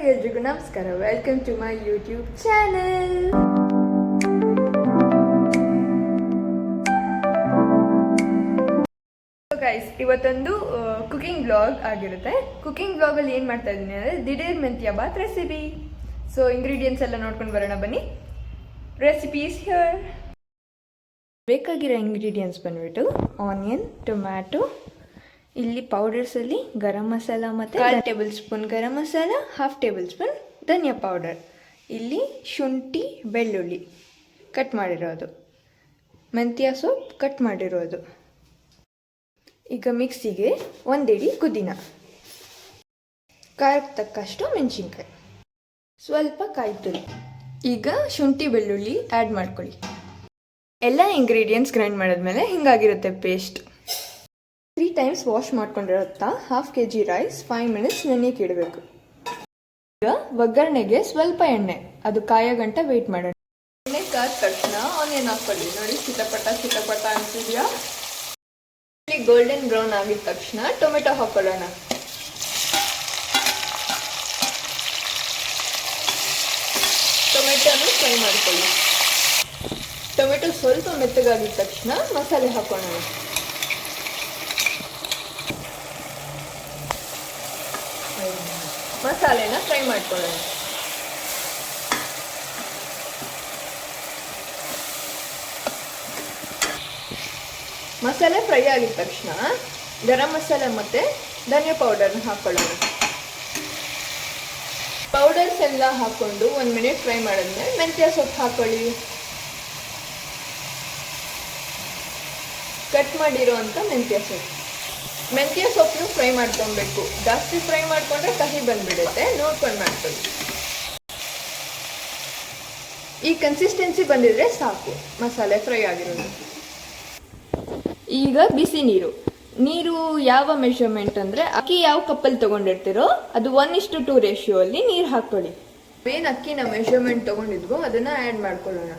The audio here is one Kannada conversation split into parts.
ಎಲ್ರಿಗೂ ನಮಸ್ಕಾರ. Welcome to my YouTube channel. Guys, ಇವತ್ತೊಂದು ಕುಕಿಂಗ್ ಬ್ಲಾಗ್ ಆಗಿರುತ್ತೆ. ಕುಕಿಂಗ್ ಬ್ಲಾಗಲ್ಲಿ ಏನು ಮಾಡ್ತಾ ಇದ್ದೀನಿ ಅಂದರೆ ದಿಢೀರ್ ಮೆಂತ್ಯ ಬಾತ್ ರೆಸಿಪಿ. ಸೊ ಇಂಗ್ರೀಡಿಯೆಂಟ್ಸ್ ಎಲ್ಲ ನೋಡ್ಕೊಂಡು ಬರೋಣ ಬನ್ನಿ. Recipes here. ಬೇಕಾಗಿರೋ ಇಂಗ್ರೀಡಿಯೆಂಟ್ಸ್ ಬಂದ್ಬಿಟ್ಟು ಆನಿಯನ್, ಟೊಮ್ಯಾಟೊ, ಇಲ್ಲಿ ಪೌಡರ್ಸಲ್ಲಿ ಗರಂ ಮಸಾಲ ಮತ್ತು 1/2 table spoon garam masala, 1/2 table spoon ಧನಿಯಾ ಪೌಡರ್, ಇಲ್ಲಿ ಶುಂಠಿ ಬೆಳ್ಳುಳ್ಳಿ ಕಟ್ ಮಾಡಿರೋದು, ಮೆಂತ್ಯ ಸೊಪ್ಪು ಕಟ್ ಮಾಡಿರೋದು. ಈಗ ಮಿಕ್ಸಿಗೆ 1 ಹಿಡಿ ಪುದೀನ, ಖಾರಕ್ಕೆ ತಕ್ಕಷ್ಟು ಮೆಣಸಿನ್ಕಾಯಿ, ಸ್ವಲ್ಪ ಕಾಯಿ ತುರಿ. ಈಗ ಶುಂಠಿ ಬೆಳ್ಳುಳ್ಳಿ ಆ್ಯಡ್ ಮಾಡ್ಕೊಳ್ಳಿ. ಎಲ್ಲ ಇಂಗ್ರೀಡಿಯೆಂಟ್ಸ್ ಗ್ರೈಂಡ್ ಮಾಡಿದ್ಮೇಲೆ ಹಿಂಗಾಗಿರುತ್ತೆ ಪೇಸ್ಟ್. 3 ಟೈಮ್ಸ್ ವಾಶ್ ಮಾಡ್ಕೊಂಡಿರುತ್ತಾ 1/2 kg ರೈಸ್ 5 ಮಿನಿಟ್ಸ್ ನೆನೆಯಕ್ಕೆ ಇಡಬೇಕು. ಈಗ ಒಗ್ಗರಣೆಗೆ ಸ್ವಲ್ಪ ಎಣ್ಣೆ, ಅದು ಕಾಯೋ ಗಂಟ ವೆಯ್ಟ್ ಮಾಡೋಣ. ಎಣ್ಣೆ ಕಾದ ತಕ್ಷಣ ಆನಿಯನ್ ಹಾಕೊಳ್ಳಿ. ನೋಡಿ, ಚಿಟಪಟ ಅಂತಿದೆಯಾ. ಗೋಲ್ಡನ್ ಬ್ರೌನ್ ಆಗಿದ ತಕ್ಷಣ ಟೊಮೆಟೊ ಹಾಕೊಳ್ಳೋಣ. ಟೊಮೆಟೊನು ಫ್ರೈ ಮಾಡ್ಕೊಳ್ಳಿ. ಟೊಮೆಟೊ ಸ್ವಲ್ಪ ಮೆತ್ತಗಾಗಿದ ತಕ್ಷಣ ಮಸಾಲೆ ಹಾಕೊಳ್ಳೋಣ. ಮಸಾಲೆನ ಫ್ರೈ ಮಾಡ್ಕೊಳ್ಳೋಣ. ಮಸಾಲೆ ಫ್ರೈ ಆಗಿದ ತಕ್ಷಣ ಗರಂ ಮಸಾಲೆ ಮತ್ತು ಧನಿಯಾ ಪೌಡರ್ನ ಹಾಕ್ಕೊಳ್ಳೋಣ. ಪೌಡರ್ಸ್ ಎಲ್ಲ ಹಾಕ್ಕೊಂಡು 1 ಮಿನಿಟ್ ಫ್ರೈ ಮಾಡಿದ್ಮೇಲೆ ಮೆಂತ್ಯ ಸೊಪ್ಪು ಹಾಕ್ಕೊಳ್ಳಿ. ಕಟ್ ಮಾಡಿರೋವಂಥ ಮೆಂತ್ಯ ಸೊಪ್ಪು. ಮೆಂತ್ಯ ಸೊಪ್ಪನ್ನು ಫ್ರೈ ಮಾಡ್ಕೊಬೇಕು. ಜಾಸ್ತಿ ಫ್ರೈ ಮಾಡಿಕೊಂಡ್ರೆ ಕಹಿ ಬಂದ್ಬಿಡುತ್ತೆ, ನೋಡ್ಕೊಂಡು ಮಾಡ್ಕೊಳ್ಳಿ. ಈ ಕನ್ಸಿಸ್ಟೆನ್ಸಿ ಬಂದಿದ್ರೆ ಸಾಕು ಮಸಾಲೆ ಫ್ರೈ ಆಗಿರೋದು. ಈಗ ಬಿಸಿ ನೀರು ಯಾವ ಮೆಷರ್ಮೆಂಟ್ ಅಂದರೆ ಅಕ್ಕಿ ಯಾವ ಕಪ್ಪಲ್ಲಿ ತೊಗೊಂಡಿರ್ತೀರೋ ಅದು 1:2 ರೇಷಿಯೋ ಅಲ್ಲಿ ನೀರು ಹಾಕ್ಕೊಳ್ಳಿ. ಏನು ಅಕ್ಕಿನ ಮೆಷರ್ಮೆಂಟ್ ತೊಗೊಂಡಿದ್ವೋ ಅದನ್ನು ಆ್ಯಡ್ ಮಾಡ್ಕೊಳ್ಳೋಣ.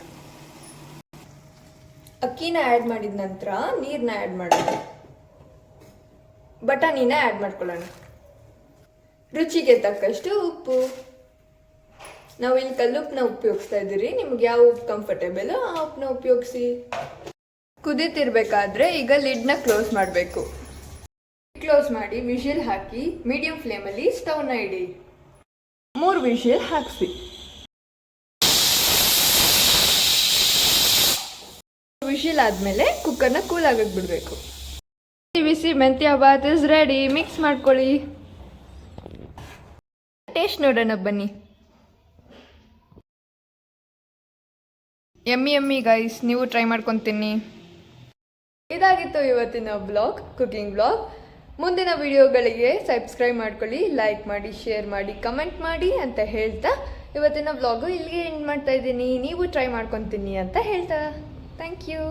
ಅಕ್ಕಿನ ಆ್ಯಡ್ ಮಾಡಿದ ನಂತರ ನೀರನ್ನ ಆ್ಯಡ್ ಮಾಡೋಣ. ಬಟಾಣಿನ ಆ್ಯಡ್ ಮಾಡ್ಕೊಳ್ಳೋಣ. ರುಚಿಗೆ ತಕ್ಕಷ್ಟು ಉಪ್ಪು. ನಾವು ಇಲ್ಲಿ ಕಲ್ಲುಪ್ಪನ್ನ ಉಪಯೋಗಿಸ್ತಾ ಇದ್ದೀರಿ, ನಿಮ್ಗೆ ಯಾವ ಉಪ್ಪು ಕಂಫರ್ಟೇಬಲ್ ಆ ಉಪ್ಪನ್ನ ಉಪಯೋಗಿಸಿ. ಕುದೀತಿರ್ಬೇಕಾದ್ರೆ ಈಗ ಲಿಡ್ನ ಕ್ಲೋಸ್ ಮಾಡಬೇಕು. ಕ್ಲೋಸ್ ಮಾಡಿ ವಿಷಿಲ್ ಹಾಕಿ ಮೀಡಿಯಂ ಫ್ಲೇಮಲ್ಲಿ ಸ್ಟವ್ನ ಇಡಿ. 3 ವಿಷಿಲ್ ಹಾಕಿಸಿ. ವಿಷಿಲ್ ಆದಮೇಲೆ ಕುಕ್ಕರ್ನ ಕೂಲ್ ಆಗಕ್ಕೆ ಬಿಡಬೇಕು. ಬಿಸಿ ಮೆಂತ್ಯ ಬಾತ್ ಇಸ್ ರೆಡಿ. ಮಿಕ್ಸ್ ಮಾಡ್ಕೊಳ್ಳಿ. ಟೇಸ್ಟ್ ನೋಡೋಣ ಬನ್ನಿ. ಯಮ್ಮಿ ಗೈಸ್, ನೀವು ಟ್ರೈ ಮಾಡ್ಕೊತೀನಿ. ಇದಾಗಿತ್ತು ಇವತ್ತಿನ ಬ್ಲಾಗ್, ಕುಕಿಂಗ್ ಬ್ಲಾಗ್. ಮುಂದಿನ ವಿಡಿಯೋಗಳಿಗೆ ಸಬ್ಸ್ಕ್ರೈಬ್ ಮಾಡ್ಕೊಳ್ಳಿ, ಲೈಕ್ ಮಾಡಿ, ಶೇರ್ ಮಾಡಿ, ಕಮೆಂಟ್ ಮಾಡಿ ಅಂತ ಹೇಳ್ತಾ ಇವತ್ತಿನ ಬ್ಲಾಗು ಇಲ್ಲಿಗೆ ಎಂಡ್ ಮಾಡ್ತಾ ಇದ್ದೀನಿ. ನೀವು ಟ್ರೈ ಮಾಡ್ಕೊತೀನಿ ಅಂತ ಹೇಳ್ತಾ ಥ್ಯಾಂಕ್ ಯು.